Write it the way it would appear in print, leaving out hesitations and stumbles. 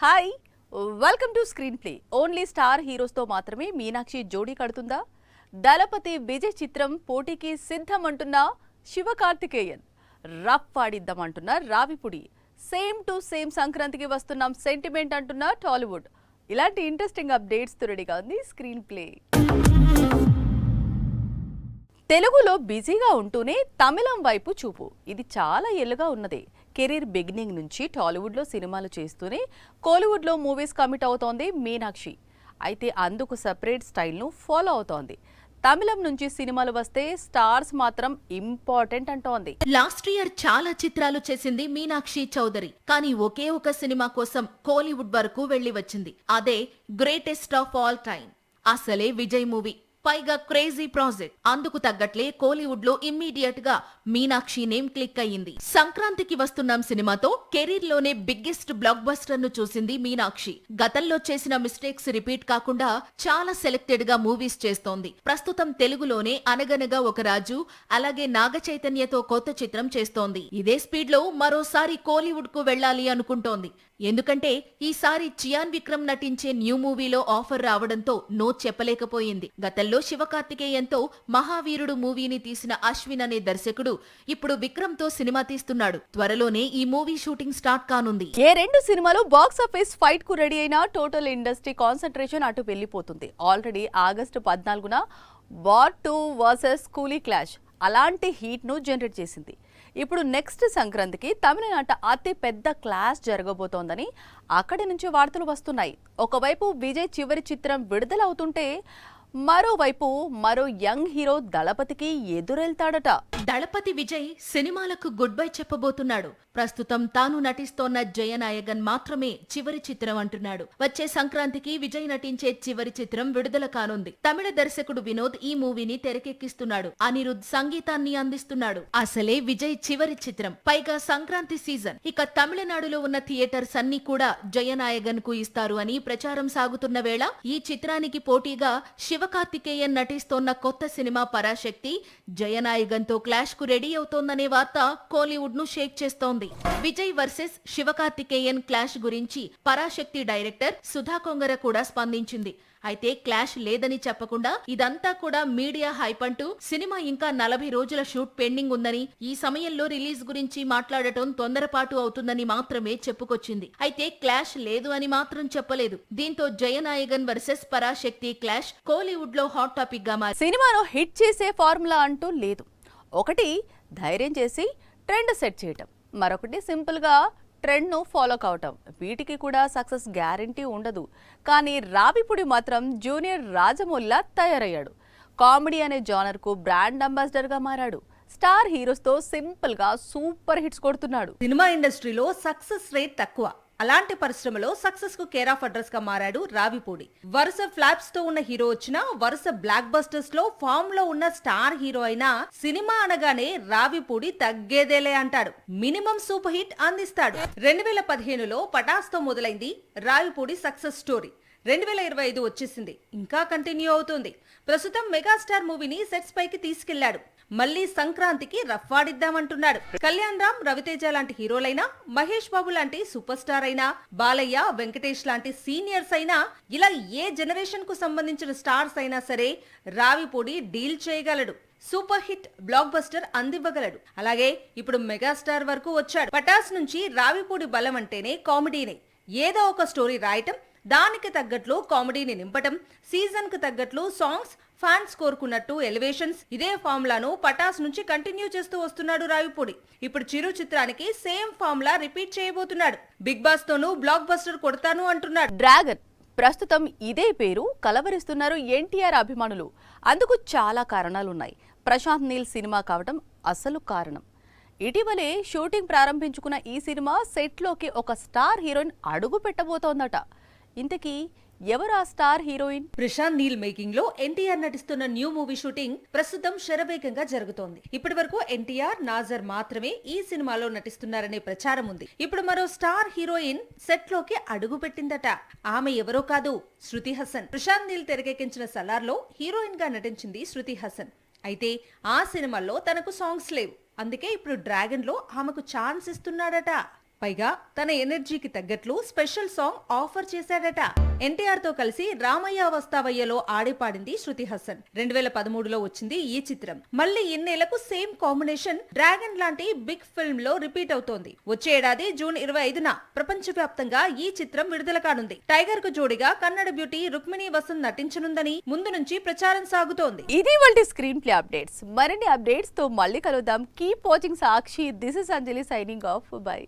Hi, welcome to screen play. Only star హీరోస్తో మాత్రమే మీనాక్షి జోడీ కడుతుందా? దళపతి విజయ్ చిత్రం పోటీకి సిద్ధమంటున్న శివకార్తికేయన్, రఫ్ ఆడిద్దామంటున్న రావిపుడి, సేమ్ టు సేమ్ సంక్రాంతికి వస్తున్నాం సెంటిమెంట్ అంటున్న టాలీవుడ్. ఇలాంటి ఇంట్రెస్టింగ్ అప్డేట్స్ తో రెడీగా ఉంది స్క్రీన్ ప్లే. తెలుగులో బిజీగా ఉంటూనే తమిళం వైపు చూపు ఇది చాలా ఏళ్ళుగా ఉన్నదే. కెరీర్ బిగినింగ్ నుంచి టాలీవుడ్లో సినిమాలు చేస్తూనే కోలీవుడ్లో మూవీస్ కమిట్ అవుతోంది మీనాక్షి. అయితే అందుకు సెపరేట్ స్టైల్ను ఫాలో అవుతోంది. తమిళం నుంచి సినిమాలు వస్తే స్టార్స్ మాత్రం ఇంపార్టెంట్ అంటోంది. లాస్ట్ ఇయర్ చాలా చిత్రాలు చేసింది మీనాక్షి చౌదరి. కానీ ఒకే ఒక సినిమా కోసం కోలీవుడ్ వరకు వెళ్లి వచ్చింది. అదే గ్రేటెస్ట్ ఆఫ్ ఆల్ టైమ్. అసలే విజయ్ మూవీ, పైగా క్రేజీ ప్రాజెక్ట్. అందుకు తగ్గట్లే కోలీవుడ్ లో ఇమ్మీడియట్ గా మీనాక్షి నేమ్ క్లిక్ అయ్యింది. సంక్రాంతికి వస్తున్నాం సినిమాతో కెరీర్ లోనే బిగ్గెస్ట్ బ్లాక్ బస్టర్ ను చూసింది మీనాక్షి. గతంలో చేసిన మిస్టేక్స్ రిపీట్ కాకుండా చాలా సెలెక్టెడ్ గా మూవీస్ చేస్తోంది. ప్రస్తుతం తెలుగులోనే అనగనగా ఒక రాజు, అలాగే నాగ చైతన్యతో కొత్త చిత్రం చేస్తోంది. ఇదే స్పీడ్ లో మరోసారి కోలీవుడ్ కు వెళ్లాలి అనుకుంటోంది. ఎందుకంటే ఈసారి చియాన్ విక్రమ్ నటించే న్యూ మూవీలో ఆఫర్ రావడంతో నో చెప్పలేకపోయింది. గతంలో శివకార్తికేయన్తో మహావీరుడు మూవీని తీసిన అశ్విన్ అనే దర్శకుడు ఇప్పుడు విక్రమ్ తో సినిమా తీస్తున్నాడు. త్వరలోనే ఈ మూవీ షూటింగ్ స్టార్ట్ కానుంది. ఏ రెండు సినిమాలు బాక్స్ ఆఫీస్ ఫైట్ కు రెడీ అయినా టోటల్ ఇండస్ట్రీ కాన్సంట్రేషన్ అటు వెళ్లిపోతుంది. ఆల్రెడీ ఆగస్టు 14న వార్ 2 వర్సెస్ కూలీ క్లాష్ అలాంటి హీట్ ను జనరేట్ చేసింది. ఇప్పుడు నెక్స్ట్ సంక్రాంతికి తమిళనాట అతి పెద్ద క్లాష్ జరగబోతోందని అక్కడి నుంచి వార్తలు వస్తున్నాయి. ఒకవైపు విజయ్ చివరి చిత్రం విడుదలవుతుంటే మరోవైపు మరో యంగ్ హీరో దళపతికి ఎదురెళ్తాడట. దళపతి విజయ్ సినిమాలకు గుడ్ బై చెప్పబోతున్నాడు. ప్రస్తుతం తాను నటిస్తోన్న జయనాయగన్ మాత్రమే చివరి చిత్రం అంటున్నాడు. వచ్చే సంక్రాంతికి విజయ్ నటించే చివరి చిత్రం విడుదల కానుంది. తమిళ దర్శకుడు వినోద్ ఈ మూవీని తెరకెక్కిస్తున్నాడు. అనిరుద్ సంగీతాన్ని అందిస్తున్నాడు. అసలే విజయ్ చివరి చిత్రం, పైగా సంక్రాంతి సీజన్. ఇక తమిళనాడులో ఉన్న థియేటర్స్ అన్ని కూడా జయనాయగన్ కు ఇస్తారు అని ప్రచారం సాగుతున్న వేళ ఈ చిత్రానికి పోటీగా శివకార్తికేయన్ నటిస్తోన్న కొత్త సినిమా పరాశక్తి జయనాయగన్ తో క్లాష్ కు రెడీ అవుతోందనే వార్త కోలీవుడ్ ను షేక్ చేస్తోంది. విజయ్ వర్సెస్ శివకార్తికేయన్ క్లాష్ గురించి పరాశక్తి డైరెక్టర్ సుధా కొంగర కూడా స్పందించింది. అయితే క్లాష్ లేదని చెప్పకుండా ఇదంతా కూడా మీడియా హైప్ అంటూ సినిమా ఇంకా 40 రోజుల షూట్ పెండింగ్ ఉందని, ఈ సమయంలో రిలీజ్ గురించి మాట్లాడటం తొందరపాటు అవుతుందని మాత్రమే చెప్పుకొచ్చింది. అయితే క్లాష్ లేదు అని మాత్రం చెప్పలేదు. దీంతో జయనాయగన్ వర్సెస్ పరాశక్తి క్లాష్ కోలీవుడ్ లో హాట్ టాపిక్ గా మారింది. సినిమాను హిట్ చేసే ఫార్ములా అంటూ లేదు. ఒకటి ధైర్యం చేసి ట్రెండ్ సెట్ చేయటం, మరొకటి సింపుల్ గా ట్రెండ్ ను ఫాలో కావటం. వీటికి కూడా సక్సెస్ గ్యారంటీ ఉండదు. కానీ రావిపుడి మాత్రం జూనియర్ రాజమౌళిలా తయారయ్యాడు. కామెడీ అనే జానర్ కు బ్రాండ్ అంబాసిడర్ గా మారాడు. స్టార్ హీరోస్ తో సింపుల్ గా సూపర్ హిట్స్ కొడుతున్నాడు. సినిమా ఇండస్ట్రీలో సక్సెస్ రేట్ తక్కువ. అలాంటి పరిశ్రమలో సక్సెస్ కు కేర్ ఆఫ్ అడ్రస్ గా మారాడు రావిపూడి. వరుస ఫ్లాప్స్ తో ఉన్న హీరో వచ్చినా, వరుస బ్లాక్ బస్టర్స్ లో ఫామ్ లో ఉన్న స్టార్ హీరో అయినా సినిమా అనగానే రావిపూడి తగ్గేదేలే అంటాడు. మినిమం సూపర్ హిట్ అందిస్తాడు. 2015లో పటాస్ తో మొదలైంది రావిపూడి సక్సెస్ స్టోరీ. 2025 వచ్చేసింది, ఇంకా కంటిన్యూ అవుతుంది. ప్రస్తుతం మెగాస్టార్ మూవీని సెట్స్ పైకి తీసుకెళ్లాడు. మళ్లీ సంక్రాంతికి రఫ్ ఆడిద్దామంటున్నాడు. కళ్యాణ్ రామ్, రవితేజ లాంటి హీరోలైనా, మహేష్ బాబు లాంటి సూపర్ స్టార్ అయినా, బాలయ్య, వెంకటేష్ లాంటి సీనియర్స్ అయినా, ఇలా ఏ జనరేషన్ కు సంబంధించిన స్టార్స్ అయినా సరే రావిపూడి డీల్ చేయగలడు. సూపర్ హిట్ బ్లాక్ బస్టర్ అందివ్వగలడు. అలాగే ఇప్పుడు మెగాస్టార్ వరకు వచ్చాడు. పటాస్ నుంచి రావిపూడి బలం అంటేనే కామెడీనే. ఏదో ఒక స్టోరీ రాయటం, దానికి తగ్గట్లు కామెడీని నింపటం, సీజన్ కు తగ్గట్లు సాంగ్స్, ఫ్యాన్స్ కోరుకున్నట్టు ఎలివేషన్స్, ఇదే ఫార్ములాను పటాస్ నుంచి కంటిన్యూ చేస్తూ వస్తున్నాడు రావిపూడి. ఇప్పుడు చిరు చిత్రానికి సేమ్ ఫార్ములా రిపీట్ చేయబోతున్నాడు. బిగ్ బాస్ తోనూ బ్లాక్ బస్టర్ కొడతాను అంటున్నాడు. డ్రాగన్ ప్రస్తుతం ఇదే పేరు కలవరిస్తున్నారు ఎన్టీఆర్ అభిమానులు. అందుకు చాలా కారణాలున్నాయి. ప్రశాంత్ నీల్ సినిమా కావడం అసలు కారణం. ఇటీవలే షూటింగ్ ప్రారంభించుకున్న ఈ సినిమా సెట్లోకి ఒక స్టార్ హీరోయిన్ అడుగు పెట్టబోతోందట. ఇంతకీ ఎవరు ఆ star heroine? Prashanth Neel making లో ఎన్టీఆర్ నటిస్తున్న న్యూ మూవీ షూటింగ్ ప్రస్తుతం శరవేగంగా జరుగుతోంది. ఇప్పటి వరకు ఎన్టీఆర్, నాజర్ మాత్రమే ఈ సినిమాలో నటిస్తున్నారనే ప్రచారం ఉంది. ఇప్పుడు మరో స్టార్ హీరోయిన్ సెట్ లోకి అడుగు పెట్టిందట. ఆమె ఎవరో కాదు, శృతి హాసన్. ప్రశాంత్ నీల్ తెరకెక్కించిన సలార్ లో హీరోయిన్ గా నటించింది శృతి హాసన్. అయితే ఆ సినిమాలో తనకు సాంగ్స్ లేవు. అందుకే ఇప్పుడు డ్రాగన్ లో ఆమెకు ఛాన్స్ ఇస్తున్నాడట. పైగా తన ఎనర్జీకి తగ్గట్లు స్పెషల్ సాంగ్ ఆఫర్ చేశాడట. ఎన్టీఆర్ తో కలిసి రామయ్య వస్తావయ్యలో ఆడి పాడింది శృతి హాసన్. 2013లో వచ్చింది ఈ చిత్రం. మళ్ళీ ఇన్నేళ్లకు సేమ్ కాంబినేషన్ డ్రాగన్ లాంటి బిగ్ ఫిల్మ్ లో రిపీట్ అవుతోంది. వచ్చే ఏడాది జూన్ 25న ప్రపంచవ్యాప్తంగా ఈ చిత్రం విడుదల కానుంది. టైగర్ కు జోడిగా కన్నడ బ్యూటీ రుక్మిణి వసంత్ నటించనుందని ముందు నుంచి ప్రచారం సాగుతోంది. ఇది వాళ్ళ స్క్రీన్ ప్లే అప్డేట్స్. మరిన్ని అప్డేట్స్ తో మళ్ళీ కలుద్దాం. Keep watching Sakshi. This is Anjali signing off. By.